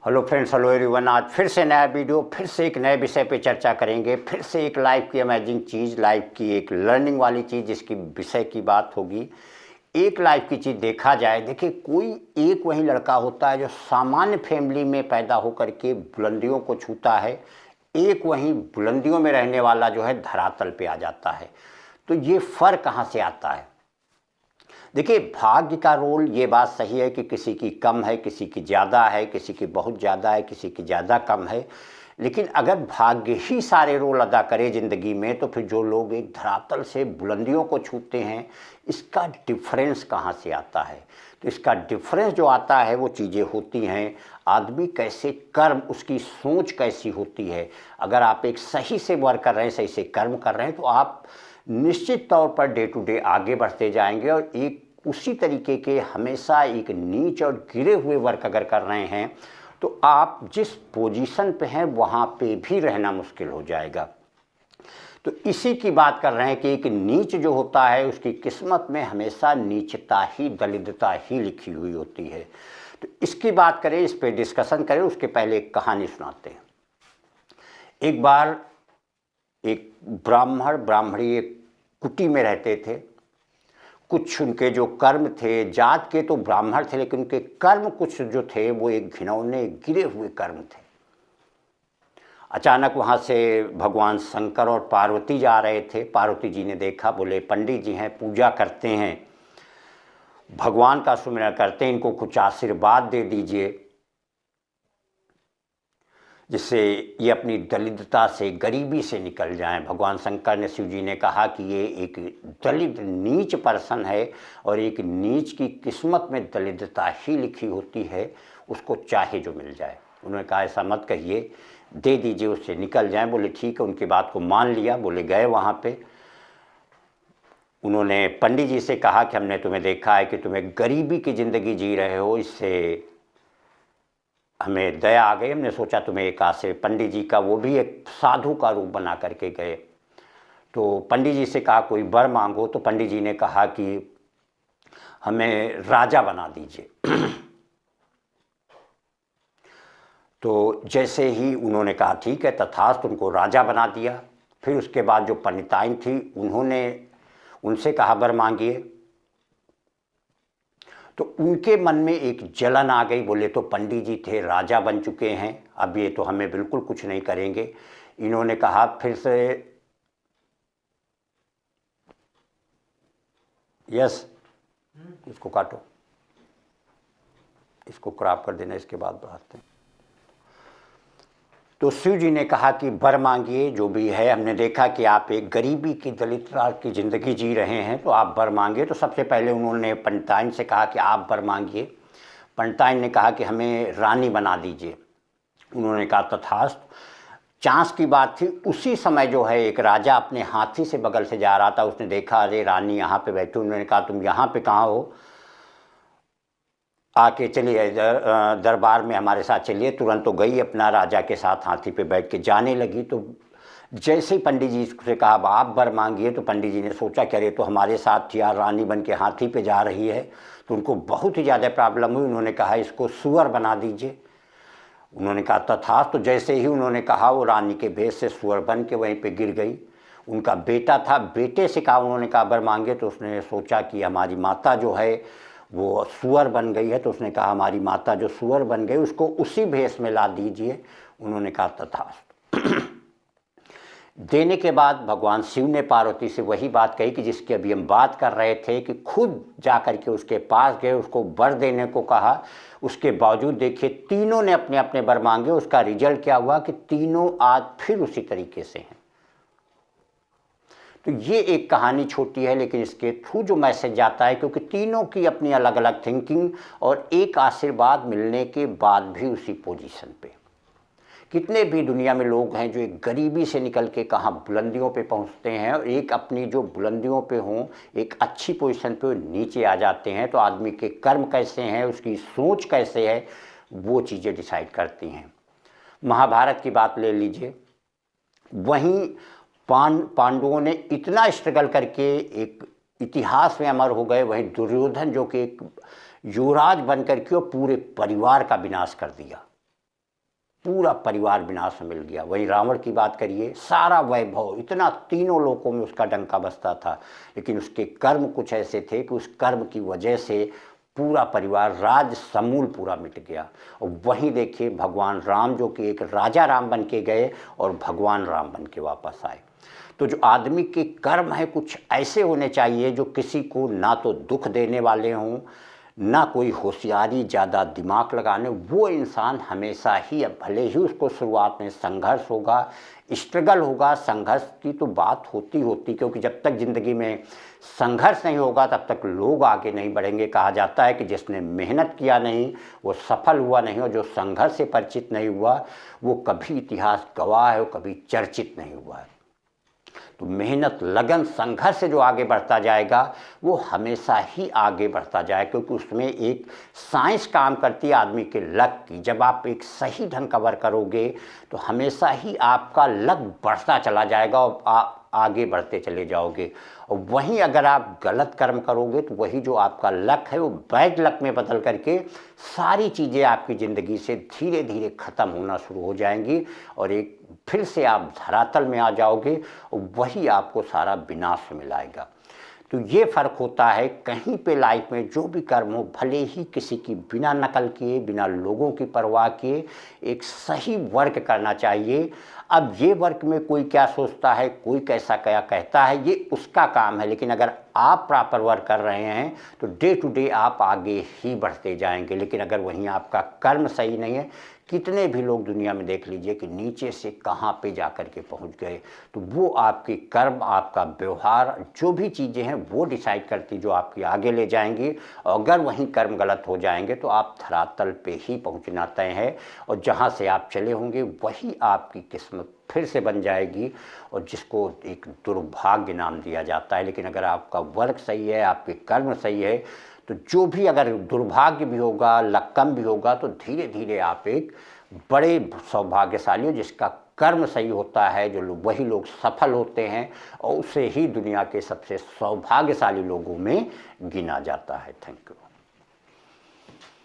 Hello friends, hello everyone. आज फिर से नया वीडियो, फिर से एक नए विषय पे चर्चा करेंगे। फिर से एक लाइफ की अमेजिंग चीज़, लाइफ की एक लर्निंग वाली चीज़ जिसकी विषय की बात होगी। एक लाइफ की चीज़ देखा जाए, देखिए कोई एक वही लड़का होता है जो सामान्य फैमिली में पैदा होकर के बुलंदियों को छूता है। एक वही बुलंदियों में रहने वाला जो है धरातल पे आ जाता है। तो ये फ़र्क कहाँ से आता है? देखिए, भाग्य का रोल, ये बात सही है कि किसी की कम है, किसी की ज़्यादा है, किसी की बहुत ज़्यादा है, किसी की ज़्यादा कम है। लेकिन अगर भाग्य ही सारे रोल अदा करे ज़िंदगी में, तो फिर जो लोग एक धरातल से बुलंदियों को छूते हैं, इसका डिफरेंस कहाँ से आता है? तो इसका डिफरेंस जो आता है वो चीज़ें होती हैं, आदमी कैसे कर्म, उसकी सोच कैसी होती है। अगर आप एक सही से वर्क कर रहे हैं, सही से कर्म कर रहे हैं, तो आप निश्चित तौर पर डे टू डे आगे बढ़ते जाएंगे। और एक उसी तरीके के हमेशा एक नीच और गिरे हुए वर्क अगर कर रहे हैं, तो आप जिस पोजीशन पे हैं वहाँ पे भी रहना मुश्किल हो जाएगा। तो इसी की बात कर रहे हैं कि एक नीच जो होता है उसकी किस्मत में हमेशा नीचता ही, दलितता ही लिखी हुई होती है। तो इसकी बात करें, इस पे डिस्कशन करें, उसके पहले एक कहानी सुनाते हैं। एक बार एक ब्राह्मणी एक कुटी में रहते थे। कुछ उनके जो कर्म थे, जात के तो ब्राह्मण थे, लेकिन उनके कर्म कुछ जो थे वो एक घिनौने गिरे हुए कर्म थे। अचानक वहाँ से भगवान शंकर और पार्वती जा रहे थे। पार्वती जी ने देखा, बोले पंडित जी हैं, पूजा करते हैं, भगवान का सुमिरन करते हैं, इनको कुछ आशीर्वाद दे दीजिए जिससे ये अपनी दलितता से, गरीबी से निकल जाएं। भगवान शंकर ने, शिव जी ने कहा कि ये एक दलित नीच पर्सन है और एक नीच की किस्मत में दलितता ही लिखी होती है, उसको चाहे जो मिल जाए। उन्होंने कहा ऐसा मत कहिए, दे दीजिए, उससे निकल जाएं। बोले ठीक है, उनकी बात को मान लिया। बोले गए वहाँ पे, उन्होंने पंडित जी से कहा कि हमने तुम्हें देखा है कि तुम्हें गरीबी की ज़िंदगी जी रहे हो, इससे हमें दया आ गई, हमने सोचा तुम्हें एक आश्रय। पंडित जी का, वो भी एक साधु का रूप बना करके गए। तो पंडित जी से कहा कोई वर मांगो। तो पंडित जी ने कहा कि हमें राजा बना दीजिए। तो जैसे ही उन्होंने कहा ठीक है तथास्तु, उनको राजा बना दिया। फिर उसके बाद जो पंडिताइन थी, उन्होंने उनसे कहा वर मांगिए। तो उनके मन में एक जलन आ गई। बोले तो पंडित जी थे, राजा बन चुके हैं, अब ये तो हमें बिल्कुल कुछ नहीं करेंगे। इन्होंने कहा फिर से, यस, इसको काटो, इसको क्रॉप कर देना, इसके बाद बढ़ाते हैं। तो शिव जी ने कहा कि वर मांगिए, जो भी है, हमने देखा कि आप एक गरीबी की, दलितता की ज़िंदगी जी रहे हैं, तो आप वर मांगिए। तो सबसे पहले उन्होंने पंडिताइन से कहा कि आप वर मांगिए। पंडिताइन ने कहा कि हमें रानी बना दीजिए। उन्होंने कहा तथास्तु। चांस की बात थी, उसी समय जो है एक राजा अपने हाथी से बगल से जा रहा था। उसने देखा अरे रानी यहाँ पे बैठी। उन्होंने कहा तुम यहाँ पे कहाँ हो, आके चलिए दरबार में हमारे साथ चलिए। तुरंत तो गई, अपना राजा के साथ हाथी पे बैठ के जाने लगी। तो जैसे ही पंडित जी से कहा आप वर मांगिए, तो पंडित जी ने सोचा कि अरे तो हमारे साथ यार रानी बन के हाथी पे जा रही है। तो उनको बहुत ही ज़्यादा प्रॉब्लम हुई। उन्होंने कहा इसको सुअर बना दीजिए। उन्होंने कहा तथास्तु। तो जैसे ही उन्होंने कहा, वो रानी के भेष से सुअर बन के वहीं पे गिर गई। उनका बेटा था, बेटे से कहा, उन्होंने कहा वर मांगे। तो उसने सोचा कि हमारी माता जो है वो सुअर बन गई है। तो उसने कहा हमारी माता जो सुअर बन गई, उसको उसी भेष में ला दीजिए। उन्होंने कहा तथास्तु। देने के बाद भगवान शिव ने पार्वती से वही बात कही कि जिसकी अभी हम बात कर रहे थे, कि खुद जा कर के उसके पास गए, उसको वर देने को कहा। उसके बावजूद देखिए तीनों ने अपने अपने वर मांगे। उसका रिजल्ट क्या हुआ कि तीनों आज फिर उसी तरीके से हैं। तो ये एक कहानी छोटी है, लेकिन इसके थ्रू जो मैसेज आता है, क्योंकि तीनों की अपनी अलग अलग थिंकिंग, और एक आशीर्वाद मिलने के बाद भी उसी पोजीशन पे। कितने भी दुनिया में लोग हैं जो एक गरीबी से निकल के कहाँ बुलंदियों पे पहुँचते हैं, और एक अपनी जो बुलंदियों पे हों, एक अच्छी पोजीशन पे नीचे आ जाते हैं। तो आदमी के कर्म कैसे हैं, उसकी सोच कैसे है, वो चीज़ें डिसाइड करती हैं। महाभारत की बात ले लीजिए, वहीं पांडवों ने इतना स्ट्रगल करके एक इतिहास में अमर हो गए। वहीं दुर्योधन जो कि एक युवराज बनकर के पूरे परिवार का विनाश कर दिया। पूरा परिवार विनाश में मिल गया। वहीं रावण की बात करिए, सारा वैभव, इतना तीनों लोकों में उसका डंका बजता था, लेकिन उसके कर्म कुछ ऐसे थे कि उस कर्म की वजह से पूरा परिवार, राज समूल पूरा मिट गया। और वहीं देखिए भगवान राम जो कि एक राजा राम बन के गए और भगवान राम बन के वापस आए। तो जो आदमी के कर्म है कुछ ऐसे होने चाहिए जो किसी को ना तो दुख देने वाले हों, ना कोई होशियारी ज़्यादा दिमाग लगाने। वो इंसान हमेशा ही, अब भले ही उसको शुरुआत में संघर्ष होगा, स्ट्रगल होगा, संघर्ष की तो बात होती, क्योंकि जब तक ज़िंदगी में संघर्ष नहीं होगा तब तक लोग आगे नहीं बढ़ेंगे। कहा जाता है कि जिसने मेहनत किया नहीं वो सफल हुआ नहीं, और जो संघर्ष से परिचित नहीं हुआ वो कभी इतिहास गवाह है, वो कभी चर्चित नहीं हुआ है। तो मेहनत, लगन, संघर्ष से जो आगे बढ़ता जाएगा वो हमेशा ही आगे बढ़ता जाएगा, क्योंकि उसमें एक साइंस काम करती है आदमी के लक की। जब आप एक सही ढंग का वर्क करोगे तो हमेशा ही आपका लक बढ़ता चला जाएगा और आप आगे बढ़ते चले जाओगे। और वहीं अगर आप गलत कर्म करोगे तो वही जो आपका लक है वो बैड लक में बदल करके सारी चीज़ें आपकी ज़िंदगी से धीरे धीरे ख़त्म होना शुरू हो जाएंगी, और एक फिर से आप धरातल में आ जाओगे और वही आपको सारा विनाश मिलाएगा। तो ये फ़र्क होता है कहीं पे लाइफ में जो भी कर्म हो, भले ही किसी की बिना नकल किए, बिना लोगों की परवाह किए एक सही वर्क करना चाहिए। अब ये वर्क में कोई क्या सोचता है, कोई कैसा क्या कहता है, ये उसका काम है, लेकिन अगर आप प्रॉपर वर्क कर रहे हैं तो डे टू डे आप आगे ही बढ़ते जाएंगे। लेकिन अगर वहीं आपका कर्म सही नहीं है, कितने भी लोग दुनिया में देख लीजिए कि नीचे से कहाँ पे जा कर के पहुँच गए। तो वो आपके कर्म, आपका व्यवहार, जो भी चीज़ें हैं वो डिसाइड करती जो आपकी आगे ले जाएंगी। और अगर वहीं कर्म गलत हो जाएंगे तो आप धरातल पे ही पहुँचना तय है, और जहाँ से आप चले होंगे वही आपकी किस्मत फिर से बन जाएगी, और जिसको एक दुर्भाग्य नाम दिया जाता है। लेकिन अगर आपका वर्क सही है, आपके कर्म सही है, तो जो भी अगर दुर्भाग्य भी होगा, लक कम भी होगा, तो धीरे धीरे आप एक बड़े सौभाग्यशाली हो जिसका कर्म सही होता है। जो लोग, वही लोग सफल होते हैं और उसे ही दुनिया के सबसे सौभाग्यशाली लोगों में गिना जाता है। Thank you.